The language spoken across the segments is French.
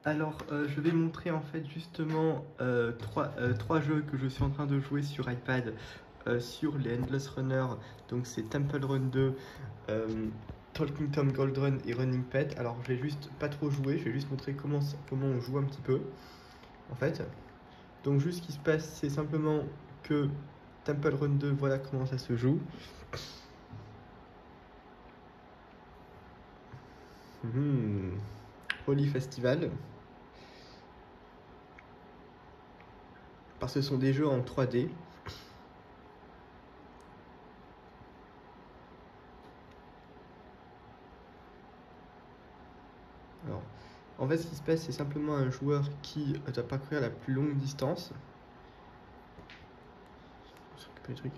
Alors, je vais montrer en fait justement trois jeux que je suis en train de jouer sur iPad sur les Endless Runner. Donc c'est Temple Run 2, Talking Tom Gold Run et Running Pet. Alors je vais juste pas trop jouer, je vais juste montrer comment on joue un petit peu en fait. Donc juste ce qui se passe, c'est simplement que Temple Run 2, voilà comment ça se joue. Holy Festival. Parce que ce sont des jeux en 3D. Alors, en fait, ce qui se passe, c'est simplement un joueur qui doit parcourir la plus longue distance. Je vais récupérer les trucs.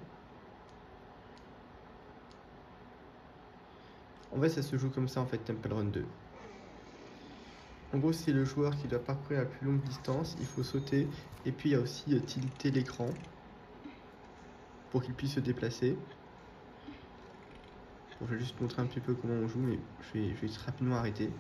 En fait, ça se joue comme ça, en fait, Temple Run 2. En gros, c'est le joueur qui doit parcourir la plus longue distance. Il faut sauter. Et puis, il y a aussi tilter l'écran pour qu'il puisse se déplacer. Bon, je vais juste montrer un petit peu comment on joue, mais je vais rapidement arrêter.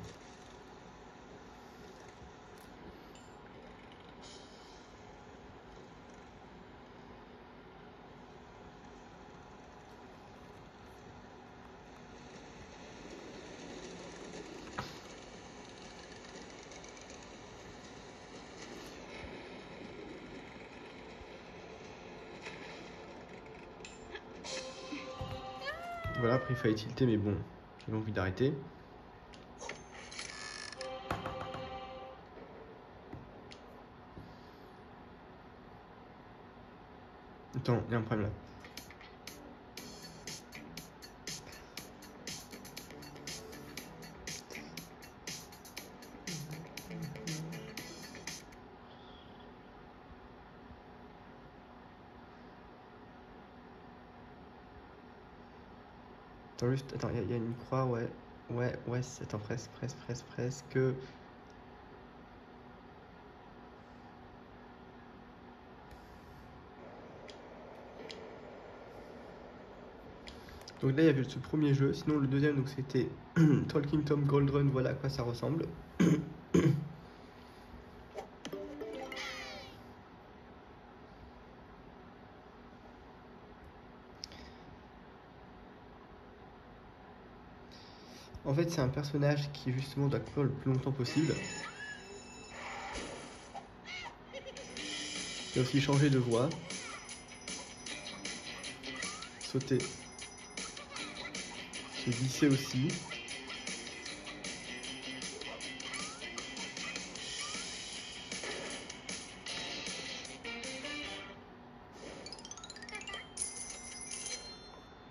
Voilà, après, il fallait tilter, mais bon, j'avais envie d'arrêter. Attends, il y a un problème là. Attends, juste, attends, il y a une croix, ouais. Ouais, attends, presque. Donc là, il y avait ce premier jeu. Sinon, le deuxième, donc c'était Talking Tom Gold Run. Voilà à quoi ça ressemble. En fait, c'est un personnage qui justement doit courir le plus longtemps possible. Il a aussi changé de voix. Sauter. Se glisser aussi.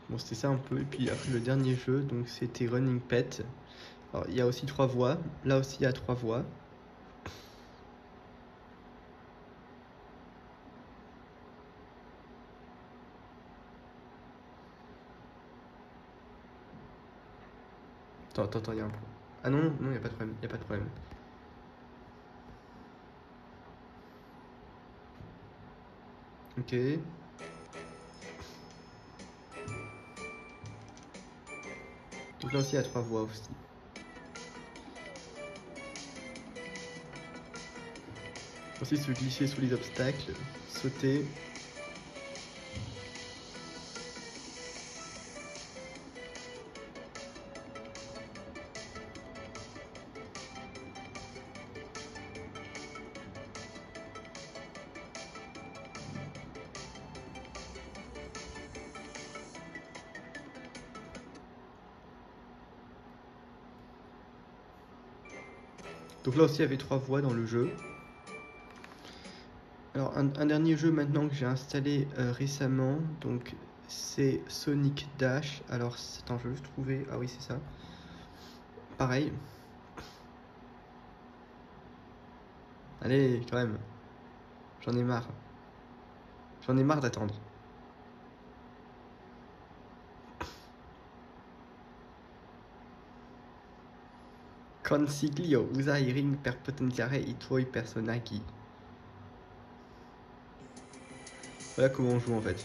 Bon, c'était ça un peu. Et puis après, le dernier jeu, donc c'était Running Pet. Alors, il y a aussi 3 voix. Là aussi, il y a 3 voix. Attends, il y a un problème. Ah non, il n'y a pas de problème. Il n'y a pas de problème. Ok. Donc là aussi, il y a 3 voix aussi. Ensuite, se glisser sous les obstacles, sauter. Donc là aussi, il y avait 3 voix dans le jeu. Alors, un dernier jeu maintenant que j'ai installé récemment, donc c'est Sonic Dash. Alors, attends, je vais juste trouver. Ah oui, c'est ça. Pareil. Allez, quand même. J'en ai marre. J'en ai marre d'attendre. Consiglio usai ring per potenziare i tuoi personaggi. Voilà comment on joue en fait.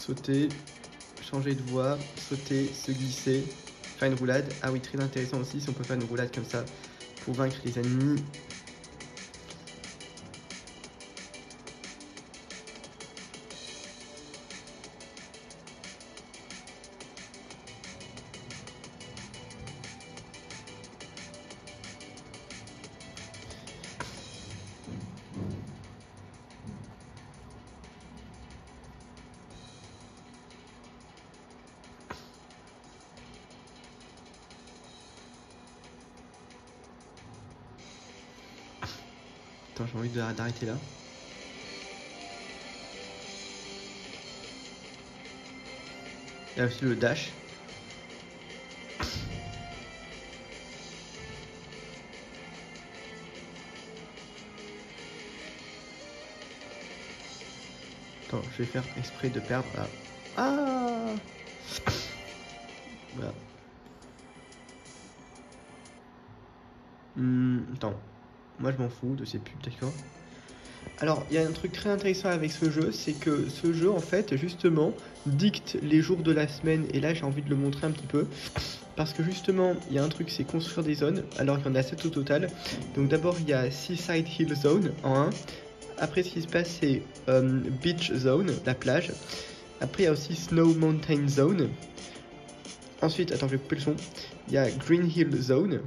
sauter, changer de voie, sauter, se glisser, faire une roulade. Ah oui, très intéressant aussi si on peut faire une roulade comme ça pour vaincre les ennemis. Attends, j'ai envie d'arrêter là. Il y a aussi le dash. Attends, je vais faire exprès de perdre là. Ah voilà. Attends, moi je m'en fous de ces pubs, d'accord. Alors, il y a un truc très intéressant avec ce jeu, c'est que ce jeu, en fait, justement, dicte les jours de la semaine. Et là, j'ai envie de le montrer un petit peu. Parce que justement, il y a un truc, c'est construire des zones. Alors, il y en a 7 au total. Donc d'abord, il y a Seaside Hill Zone en 1. Après, ce qui se passe, c'est Beach Zone, la plage. Après, il y a aussi Snow Mountain Zone. Ensuite, attends, je vais couper le son. Il y a Green Hill Zone.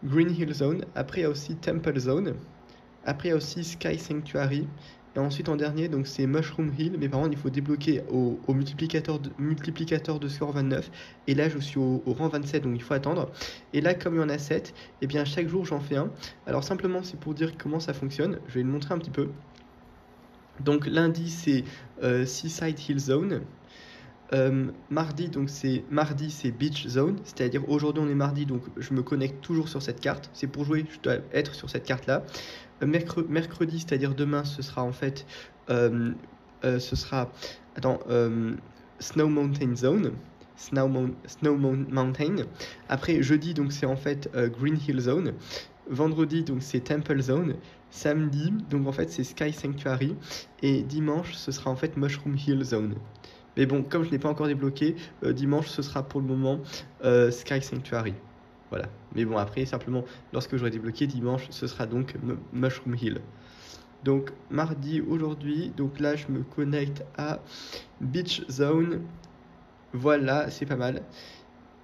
Green Hill Zone. Après, il y a aussi Temple Zone. Après, il y a aussi Sky Sanctuary. Et ensuite, en dernier, donc c'est Mushroom Hill. Mais par contre, il faut débloquer au multiplicateur de score 29. Et là, je suis au rang 27, donc il faut attendre. Et là, comme il y en a 7, et bien chaque jour, j'en fais un. Alors, simplement, c'est pour dire comment ça fonctionne. Je vais le montrer un petit peu. Donc, lundi, c'est Seaside Hill Zone. Mardi, c'est Beach Zone, c'est-à-dire aujourd'hui on est mardi, donc je me connecte toujours sur cette carte. C'est pour jouer, je dois être sur cette carte-là. Mercredi, c'est-à-dire demain, ce sera en fait, Snow Mountain Zone. Snow Mountain. Après jeudi, donc c'est en fait Green Hill Zone. Vendredi, donc c'est Temple Zone. Samedi, donc en fait c'est Sky Sanctuary. Et dimanche, ce sera en fait Mushroom Hill Zone. Mais bon, comme je n'ai pas encore débloqué, dimanche ce sera pour le moment Sky Sanctuary. Voilà. Mais bon, après, simplement, lorsque j'aurai débloqué dimanche, ce sera donc Mushroom Hill. Donc, mardi, aujourd'hui, donc là, je me connecte à Beach Zone. Voilà, c'est pas mal.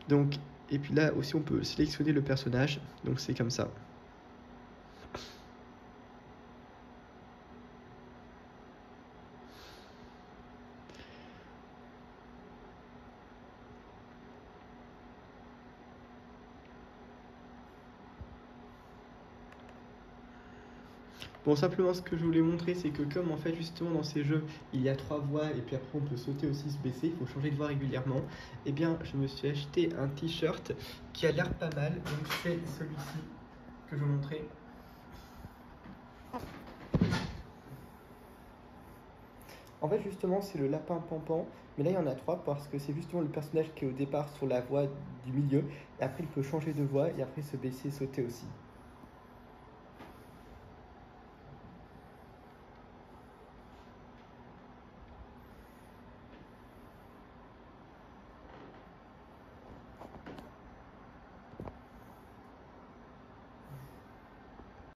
Donc, et puis là aussi, on peut sélectionner le personnage. Donc, c'est comme ça. Bon, simplement, ce que je voulais montrer, c'est que comme en fait, justement, dans ces jeux, il y a 3 voies, et puis après, on peut sauter aussi, se baisser, il faut changer de voie régulièrement. Eh bien, je me suis acheté un t-shirt qui a l'air pas mal. Donc, c'est celui-ci que je vais vous montrer. En fait, justement, c'est le lapin Pampan, mais là, il y en a 3 parce que c'est justement le personnage qui est au départ sur la voie du milieu, et après, il peut changer de voie, et après se baisser, sauter aussi.